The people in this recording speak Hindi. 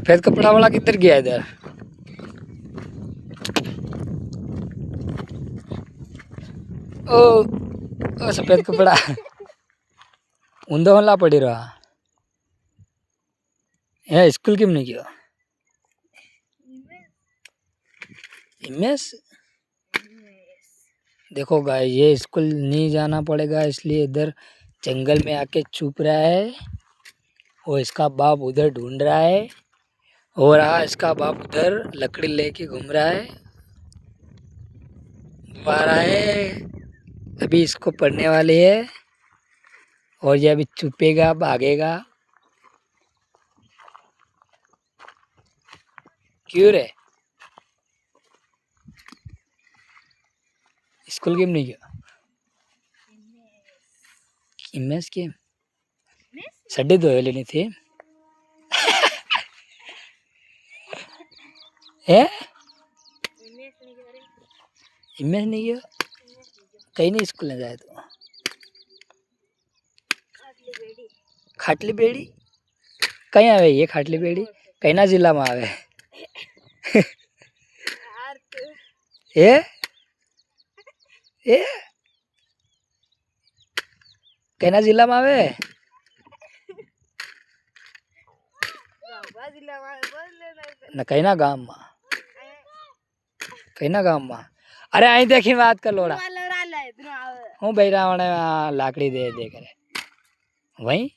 सफेद कपड़ा वाला किधर गया इधर? ओ, ओ सफेद कपड़ा ऊंधो हल्ला पड़ी रहा है। स्कूल क्यों नहीं गया? इमेज देखो गाइस, ये स्कूल नहीं जाना पड़ेगा इसलिए इधर जंगल में आके छुप रहा है और इसका बाप उधर ढूंढ रहा है और इसका बाप उधर लकड़ी लेके घूम रहा है। बाहर है, अभी इसको पढ़ने वाली है और ये अभी छुपेगा, भागेगा। क्यों रे? स्कूल गेम नहीं गया? इमेज गेम सड्डे धोए लेनी थी है। इमेज नहीं गया कहीं नहीं स्कूल में जाए तो खाटली बेड़ी कहीं आवे? ये खाटली बेड़ी कईना जिला में आवे? ए कईना जिला में आवे? न कईना गाम में? कईना गाम में? अरे आई देखी बात कर लोड़ा हूँ बैरावण लाकड़ी दे दे करे वही